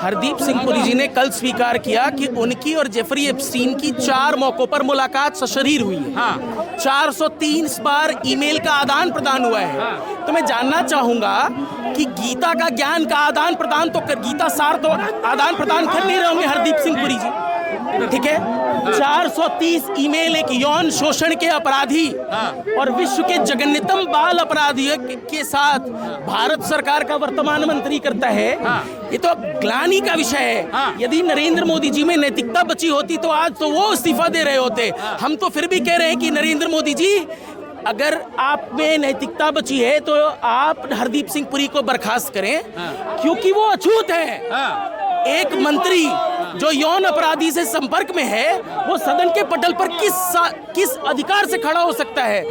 हरदीप सिंह पुरी जी ने कल स्वीकार किया कि उनकी और जेफरी एप्स्टीन की 4 मौकों पर मुलाकात सशरीर हुई है। हाँ। 430 बार ईमेल का आदान प्रदान हुआ है। हाँ। तो मैं जानना चाहूंगा कि गीता का ज्ञान का आदान प्रदान तो कर, गीता सार तो आदान प्रदान कर नहीं रहे होंगे हरदीप सिंह पुरी जी, ठीक है। 430 ईमेल एक यौन शोषण के अपराधी और विश्व के जघन्यतम बाल अपराधियों के साथ भारत सरकार का वर्तमान मंत्री करता है। ये तो ग्लानि का विषय है। यदि नरेंद्र मोदी जी में नैतिकता बची होती तो आज तो वो इस्तीफा दे रहे होते। हम तो फिर भी कह रहे हैं कि नरेंद्र मोदी जी, अगर आप में नैतिकता बची है तो आप हरदीप सिंह पुरी को बर्खास्त करें, क्योंकि वो अछूत है। एक मंत्री जो यौन अपराधी से संपर्क में है, वो सदन के पटल पर किस अधिकार से खड़ा हो सकता है?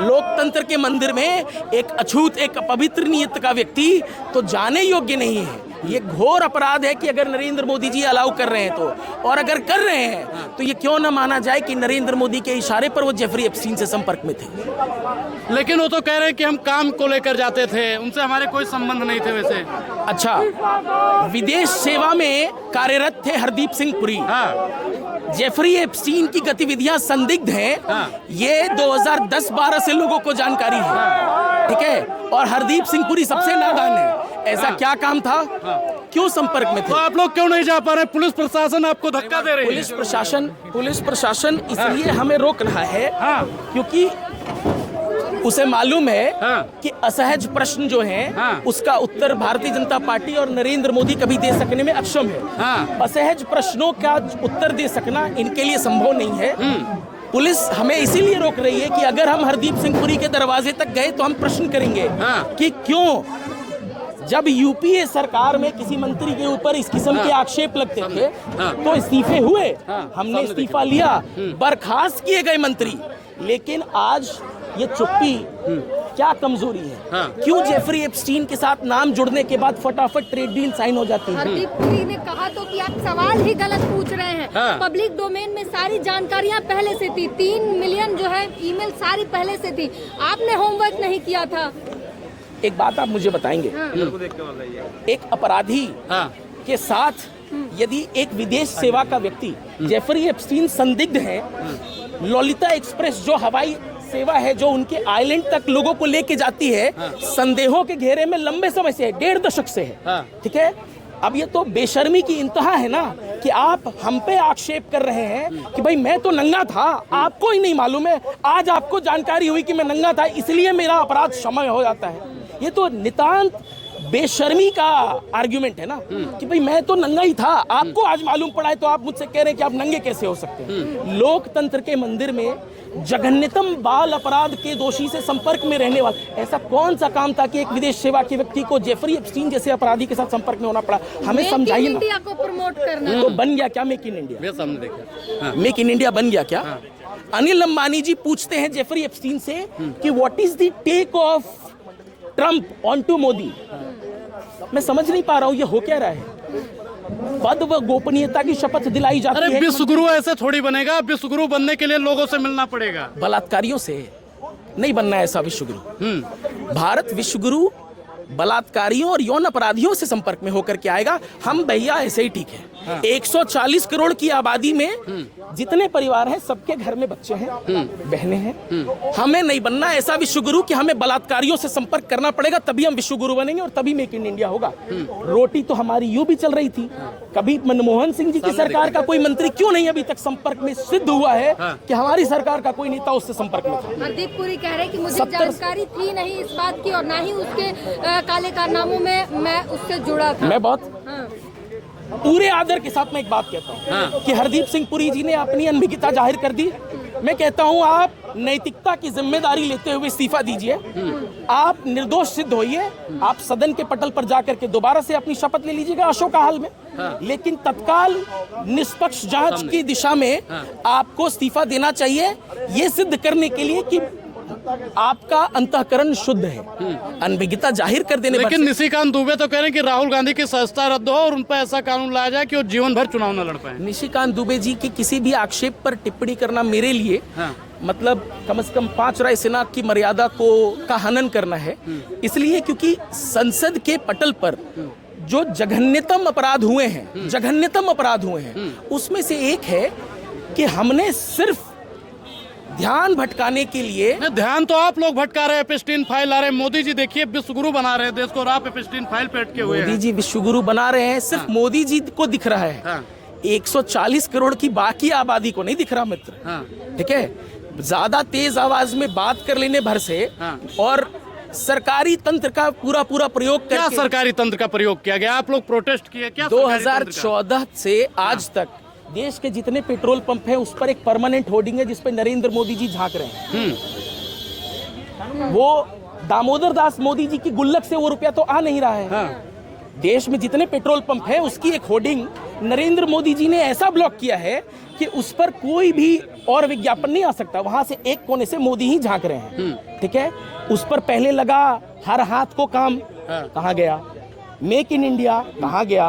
लोकतंत्र के मंदिर में एक अछूत, एक पवित्र नियत का व्यक्ति तो जाने योग्य नहीं है। ये घोर अपराध है कि अगर नरेंद्र मोदी जी अलाउ कर रहे हैं तो, और अगर कर रहे हैं तो ये क्यों ना माना जाए कि नरेंद्र मोदी के इशारे पर वो जेफरी एप्स्टीन से संपर्क में थे। लेकिन वो तो कह रहे हैं कि हम काम को लेकर जाते थे, उनसे हमारे कोई संबंध नहीं थे वैसे। अच्छा, विदेश सेवा में कार्यरत थे हरदीप सिंह पुरी। जेफरी एप्स्टीन की गतिविधियां संदिग्ध हैं। ये 2010-12 से लोगों को जानकारी है, ठीक है। और हरदीप सिंह पुरी सबसे नादान है। ऐसा क्या काम था? क्यों संपर्क में थे? तो आप लोग क्यों नहीं जा पा रहे? पुलिस प्रशासन आपको धक्का दे रही है। पुलिस प्रशासन इसलिए हमें रोक रहा है क्योंकि उसे मालूम है कि असहज प्रश्न जो हैं उसका उत्तर भारतीय जनता पार्टी और नरेंद्र मोदी कभी दे सकने में अक्षम है। असहज प्रश्नों का उत्तर दे सकना इनके लिए संभव नहीं है। पुलिस हमें इसीलिए रोक रही है कि अगर हम हरदीप सिंह पुरी के दरवाजे तक गए तो हम प्रश्न करेंगे कि क्यों, जब यूपीए सरकार में किसी मंत्री के ऊपर इस किस्म के आक्षेप लगते थे तो इस्तीफे हुए, हमने इस्तीफा लिया, बर्खास्त किए गए मंत्री। लेकिन आज ये चुप्पी क्या कमजोरी है? क्यों जेफरी एप्स्टीन के साथ नाम जुड़ने के बाद फटाफट ट्रेड डील साइन हो जाती है? हरदीप पुरी ने कहा तो कि आप सवाल ही गलत पूछ रहे हैं। पब्लिक डोमेन में सारी जानकारियां पहले से थी, 3 मिलियन जो है ईमेल सारी पहले से थी, आपने होमवर्क नहीं किया था। एक बात आप मुझे बताएंगे, एक अपराधी के साथ यदि एक विदेश सेवा का व्यक्ति, जेफरी एप्स्टीन संदिग्ध है, ललिता एक्सप्रेस जो हवाई सेवा है जो उनके आइलैंड तक लोगों को लेके जाती है, संदेहों के घेरे में लंबे समय से है, 1.5 दशक से है, ठीक है। अब ये तो बेशर्मी की इंतहा है ना कि आप हम पे आक्षेप कर रहे हैं कि भाई मैं तो नंगा था, आपको ही नहीं मालूम है, आज आपको जानकारी हुई कि मैं नंगा था इसलिए मेरा अपराध क्षमा हो जाता है। ये तो नितांत बेशर्मी का आर्गुमेंट है ना कि भाई मैं तो नंगा ही था, आपको आज मालूम पड़ा है तो आप मुझसे कह रहे हैं कि आप नंगे कैसे हो सकते हैं। लोकतंत्र के मंदिर में जघन्यतम बाल अपराध के दोषी से संपर्क में रहने वाला ऐसा कौन सा काम था कि एक विदेश सेवा के व्यक्ति को जेफरी एप्स्टीन जैसे अपराधी के साथ संपर्क में होना पड़ा? हमें समझाइए ना। इंडिया को प्रमोट करना तो बन गया क्या मेक इन इंडिया? मेरे सामने देखा, मेक इन इंडिया बन गया क्या? अनिल अंबानी जी पूछते हैं जेफरी एप्स्टीन से कि what is the take of Trump on to Modi. मैं समझ नहीं पा रहा हूँ ये हो क्या रहा है। पद व गोपनीयता की शपथ दिलाई जाती है। अरे विश्वगुरु ऐसे थोड़ी बनेगा, विश्वगुरु बनने के लिए लोगों से मिलना पड़ेगा। बलात्कारियों से नहीं बनना है ऐसा विश्वगुरु। भारत विश्वगुरु बलात्कारियों और यौन अपराधियों से संपर्क में होकर के आएगा। हम भैया ऐसे ही ठीक है। 140 करोड़ की आबादी में जितने परिवार हैं सबके घर में बच्चे हैं, बहनें हैं। हमें नहीं बनना ऐसा विश्वगुरु कि हमें बलात्कारियों से संपर्क करना पड़ेगा तभी हम विश्वगुरु बनेंगे और तभी मेक इन इंडिया होगा। रोटी तो हमारी यूं भी चल रही थी। कभी मनमोहन सिंह जी की सरकार का कोई मंत्री क्यों नहीं अभी तक संपर्क में सिद्ध हुआ है कि हमारी सरकार का कोई नेता उससे संपर्क में था? हरदीप पुरी कह रहे कि मुझे जानकारी थी नहीं इस बात की और ना ही उसके काले कारनामों में मैं उससे जुड़ा था। मैं बहुत पूरे आदर के साथ मैं एक बात कहता हूँ कि हरदीप सिंह पुरी जी ने अपनी अनभिज्ञता जाहिर कर दी। मैं कहता हूँ आप नैतिकता की जिम्मेदारी लेते हुए इस्तीफा दीजिए, आप निर्दोष सिद्ध होइए, आप सदन के पटल पर जाकर के दोबारा से अपनी शपथ ले लीजिएगा अशोकाहाल में। लेकिन तत्काल निष्पक्ष जांच की दिशा में आपको इस्तीफा देना चाहिए, ये सिद्ध करने के लिए कि आपका अंतःकरण शुद्ध है। अनभिज्ञता जाहिर कर देने लेकिन निशिकांत दुबे तो कह रहे हैं कि राहुल गांधी की सदस्यता रद्द हो और उन पर ऐसा कानून लाया जाए कि वो जीवन भर चुनाव न लड़ पाए। निशिकांत दुबे जी के किसी भी आक्षेप पर टिप्पणी करना मेरे लिए मतलब कम से कम 5 राय सेना की मर्यादा का हनन करना है। इसलिए क्योंकि संसद के पटल पर जो जघन्यतम अपराध हुए हैं, जघन्यतम अपराध हुए हैं, उसमें से एक है कि हमने सिर्फ ध्यान भटकाने के लिए, नहीं, ध्यान तो आप लोग भटका रहे हैं, एपिस्टीन फाइल ला रहे हैं। मोदी जी देखिए विश्वगुरु बना रहे हैं देश को, और आप एपिस्टीन फाइल पे अटके हुए मोदी हैं। जी विश्वगुरु बना रहे हैं, सिर्फ मोदी जी को दिख रहा है। हाँ। 140 करोड़ की बाकी आबादी को नहीं दिख रहा मित्र। हाँ। ठीक है, ज्यादा तेज आवाज में बात कर लेने भर से हाँ। और सरकारी तंत्र का पूरा प्रयोग क्या करके सरकारी तंत्र का प्रयोग किया गया? आप लोग प्रोटेस्ट किए क्या? सरकारी तंत्र का? 2014 से आज तक देश के जितने पेट्रोल पंप हैं उस पर एक परमानेंट होर्डिंग है जिस पर नरेंद्र मोदी जी झांक रहे हैं। वो दामोदर दास मोदी जी की गुल्लक से वो रुपया तो आ नहीं रहा है। हाँ। देश में जितने पेट्रोल पंप है उसकी एक होर्डिंग नरेंद्र मोदी जी ने ऐसा ब्लॉक किया है कि उस पर कोई भी और विज्ञापन नहीं आ सकता। वहां से एक कोने से मोदी ही झांक रहे हैं। ठीक है, उस पर पहले लगा हर हाथ को काम, हाँ। कहाँ गया? मेक इन इंडिया कहाँ गया?